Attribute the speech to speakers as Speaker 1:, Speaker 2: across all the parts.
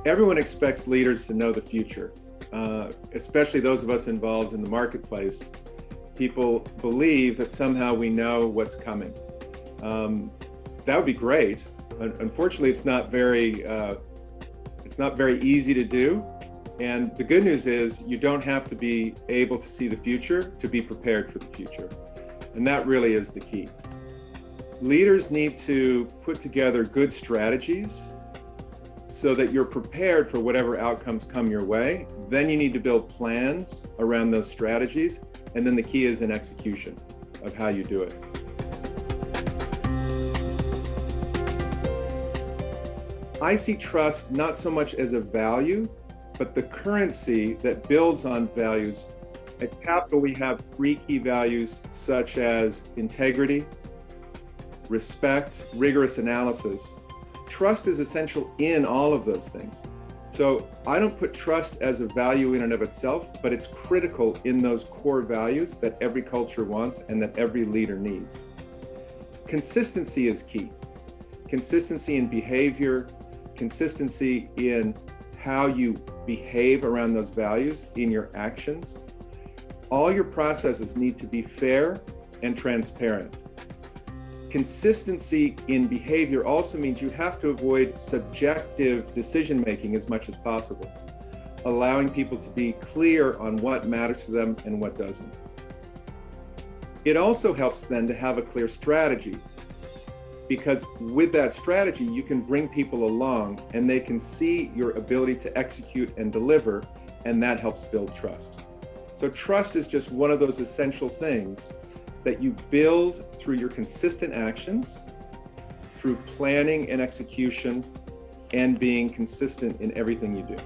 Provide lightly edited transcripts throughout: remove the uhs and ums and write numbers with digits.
Speaker 1: Everyone expects leaders to know the future, especially those of us involved in the marketplace. People believe that somehow we know what's coming. That would be great. Unfortunately, it's not very easy to do. And the good news is you don't have to be able to see the future to be prepared for the future. And that really is the key. Leaders need to put together good strategies so that you're prepared for whatever outcomes come your way. Then you need to build plans around those strategies. And then the key is in execution of how you do it. I see trust not so much as a value, but the currency that builds on values. At Capital, we have 3 key values such as integrity, respect, rigorous analysis. Trust is essential in all of those things. So I don't put trust as a value in and of itself, but it's critical in those core values that every culture wants and that every leader needs. Consistency is key. Consistency in behavior, consistency in how you behave around those values in your actions. All your processes need to be fair and transparent. Consistency in behavior also means you have to avoid subjective decision-making as much as possible, allowing people to be clear on what matters to them and what doesn't. It also helps then to have a clear strategy, because with that strategy, you can bring people along and they can see your ability to execute and deliver, and that helps build trust. So trust is just one of those essential things that you build through your consistent actions, through planning and execution, and being consistent in everything you do.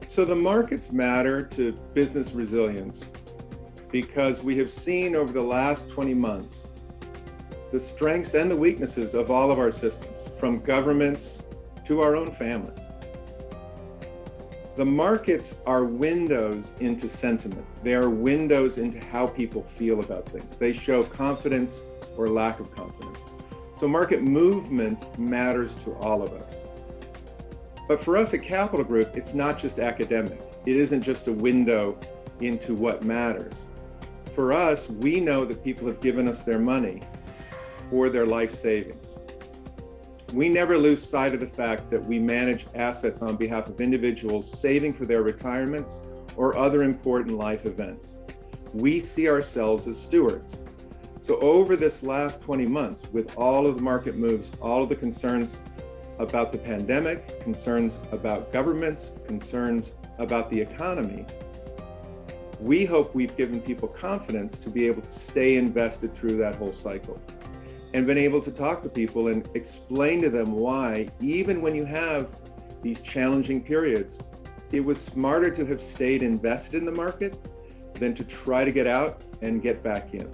Speaker 1: So the markets matter to business resilience because we have seen over the last 20 months the strengths and the weaknesses of all of our systems, from governments to our own families. The markets are windows into sentiment. They are windows into how people feel about things. They show confidence or lack of confidence. So market movement matters to all of us. But for us at Capital Group, it's not just academic. It isn't just a window into what matters. For us, we know that people have given us their money for their life savings. We never lose sight of the fact that we manage assets on behalf of individuals saving for their retirements or other important life events. We see ourselves as stewards. So over this last 20 months, with all of the market moves, all of the concerns about the pandemic, concerns about governments, concerns about the economy, we hope we've given people confidence to be able to stay invested through that whole cycle, and been able to talk to people and explain to them why, even when you have these challenging periods, it was smarter to have stayed invested in the market than to try to get out and get back in,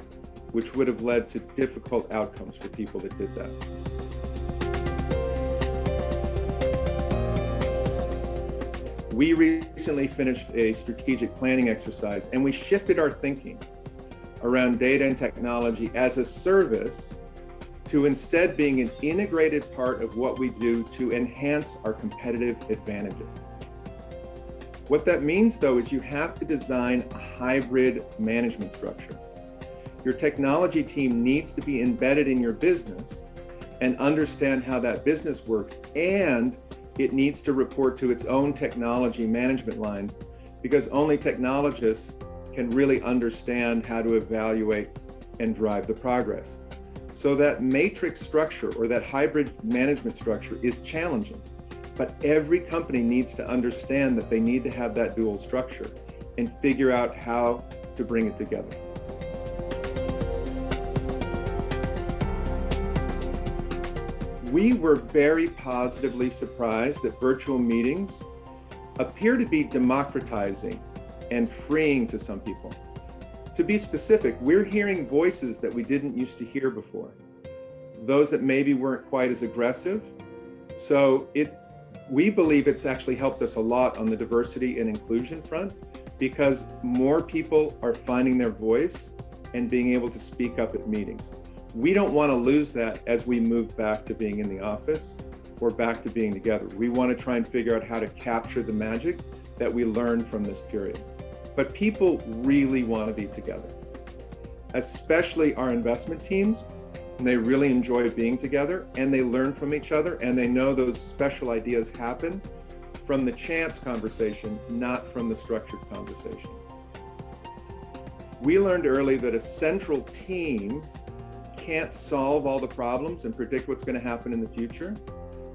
Speaker 1: which would have led to difficult outcomes for people that did that. We recently finished a strategic planning exercise, and we shifted our thinking around data and technology as a service to instead being an integrated part of what we do to enhance our competitive advantages. What that means, though, is you have to design a hybrid management structure. Your technology team needs to be embedded in your business and understand how that business works, and it needs to report to its own technology management lines, because only technologists can really understand how to evaluate and drive the progress. So that matrix structure, or that hybrid management structure, is challenging, but every company needs to understand that they need to have that dual structure and figure out how to bring it together. We were very positively surprised that virtual meetings appear to be democratizing and freeing to some people. To be specific, we're hearing voices that we didn't used to hear before, those that maybe weren't quite as aggressive. So we believe it's actually helped us a lot on the diversity and inclusion front, because more people are finding their voice and being able to speak up at meetings. We don't want to lose that as we move back to being in the office or back to being together. We want to try and figure out how to capture the magic that we learned from this period. But people really want to be together, especially our investment teams. And they really enjoy being together, and they learn from each other, and they know those special ideas happen from the chance conversation, not from the structured conversation. We learned early that a central team can't solve all the problems and predict what's going to happen in the future.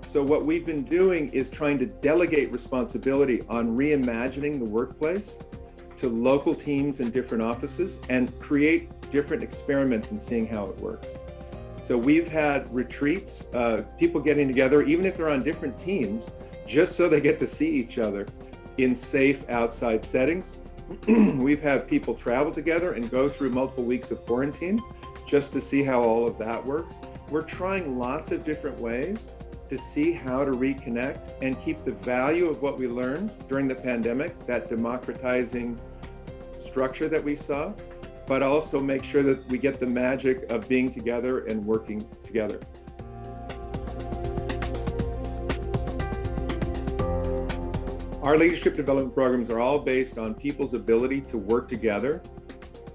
Speaker 1: So what we've been doing is trying to delegate responsibility on reimagining the workplace to local teams in different offices and create different experiments and seeing how it works. So we've had retreats, people getting together, even if they're on different teams, just so they get to see each other in safe outside settings. We've had people travel together and go through multiple weeks of quarantine just to see how all of that works. We're trying lots of different ways to see how to reconnect and keep the value of what we learned during the pandemic, that democratizing structure that we saw, but also make sure that we get the magic of being together and working together. Our leadership development programs are all based on people's ability to work together,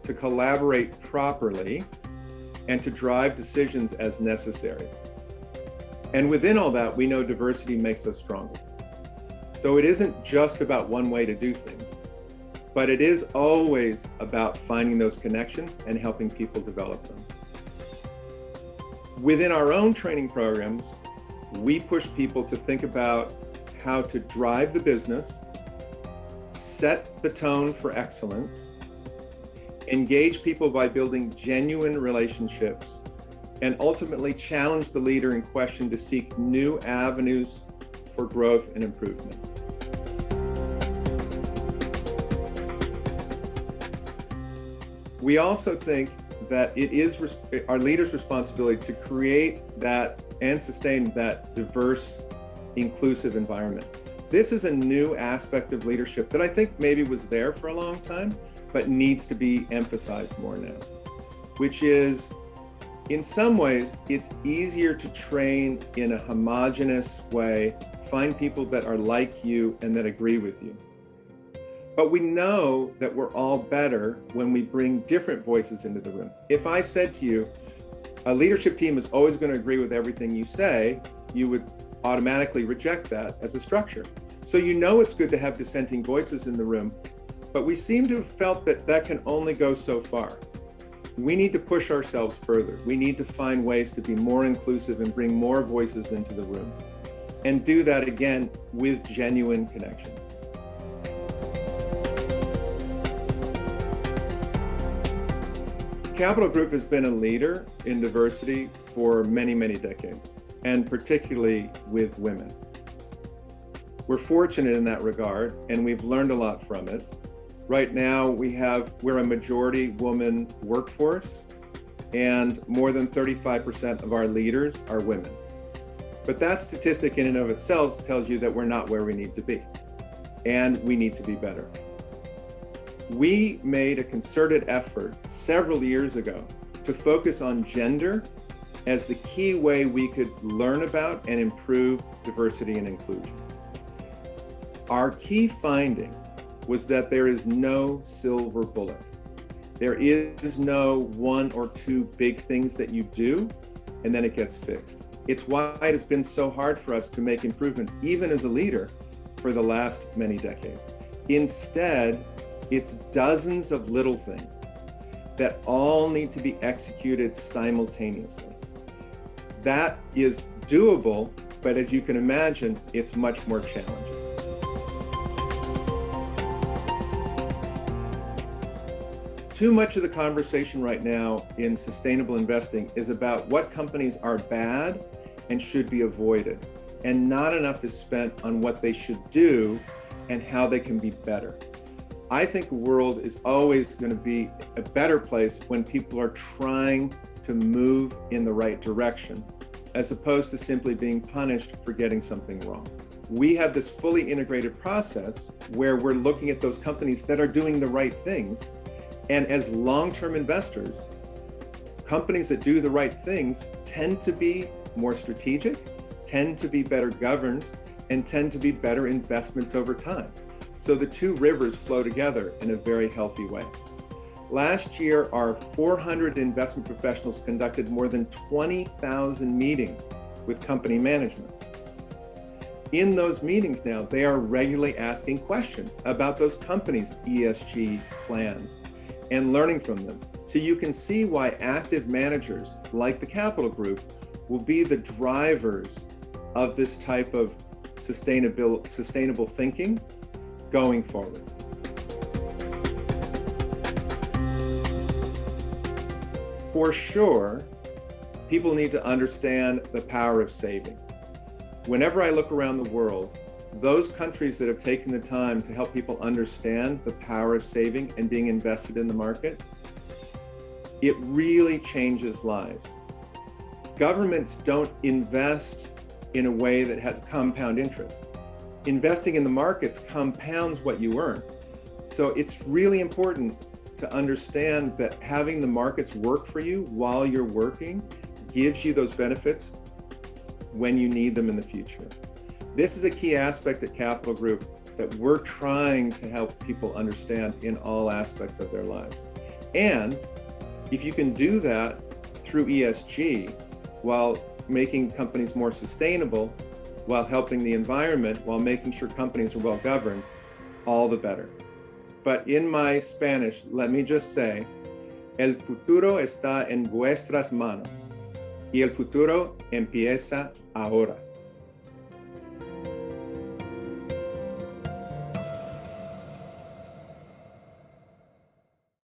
Speaker 1: to collaborate properly, and to drive decisions as necessary. And within all that, we know diversity makes us stronger. So it isn't just about one way to do things, but it is always about finding those connections and helping people develop them. Within our own training programs, we push people to think about how to drive the business, set the tone for excellence, engage people by building genuine relationships, and ultimately challenge the leader in question to seek new avenues for growth and improvement. We also think that it is our leaders' responsibility to create that and sustain that diverse, inclusive environment. This is a new aspect of leadership that I think maybe was there for a long time, but needs to be emphasized more now, which is, in some ways, it's easier to train in a homogeneous way, find people that are like you and that agree with you. But we know that we're all better when we bring different voices into the room. If I said to you, a leadership team is always going to agree with everything you say, you would automatically reject that as a structure. So you know it's good to have dissenting voices in the room, but we seem to have felt that that can only go so far. We need to push ourselves further. We need to find ways to be more inclusive and bring more voices into the room, and do that again with genuine connections. Capital Group has been a leader in diversity for many, many decades, and particularly with women. We're fortunate in that regard, and we've learned a lot from it. Right now, we're a majority woman workforce, and more than 35% of our leaders are women. But that statistic in and of itself tells you that we're not where we need to be, and we need to be better. We made a concerted effort several years ago to focus on gender as the key way we could learn about and improve diversity and inclusion. Our key finding was that there is no silver bullet. There is no one or two big things that you do and then it gets fixed. It's why it has been so hard for us to make improvements, even as a leader, for the last many decades. Instead, it's dozens of little things that all need to be executed simultaneously. That is doable, but as you can imagine, it's much more challenging. Too much of the conversation right now in sustainable investing is about what companies are bad and should be avoided, and not enough is spent on what they should do and how they can be better. I think the world is always going to be a better place when people are trying to move in the right direction, as opposed to simply being punished for getting something wrong. We have this fully integrated process where we're looking at those companies that are doing the right things. And as long-term investors, Companies that do the right things tend to be more strategic, tend to be better governed, and tend to be better investments over time. So the two rivers flow together in a very healthy way. Last year, our 400 investment professionals conducted more than 20,000 meetings with company management. In those meetings now, they are regularly asking questions about those companies' ESG plans and learning from them. So you can see why active managers like the Capital Group will be the drivers of this type of sustainable thinking going forward. For sure, people need to understand the power of saving. Whenever I look around the world, those countries that have taken the time to help people understand the power of saving and being invested in the market, it really changes lives. Governments don't invest in a way that has compound interest. Investing in the markets compounds what you earn. So it's really important to understand that having the markets work for you while you're working gives you those benefits when you need them in the future. This is a key aspect at Capital Group that we're trying to help people understand in all aspects of their lives. And if you can do that through ESG while making companies more sustainable, while helping the environment, while making sure companies are well governed, all the better. But in my Spanish, let me just say, el futuro está en vuestras manos y el futuro empieza ahora.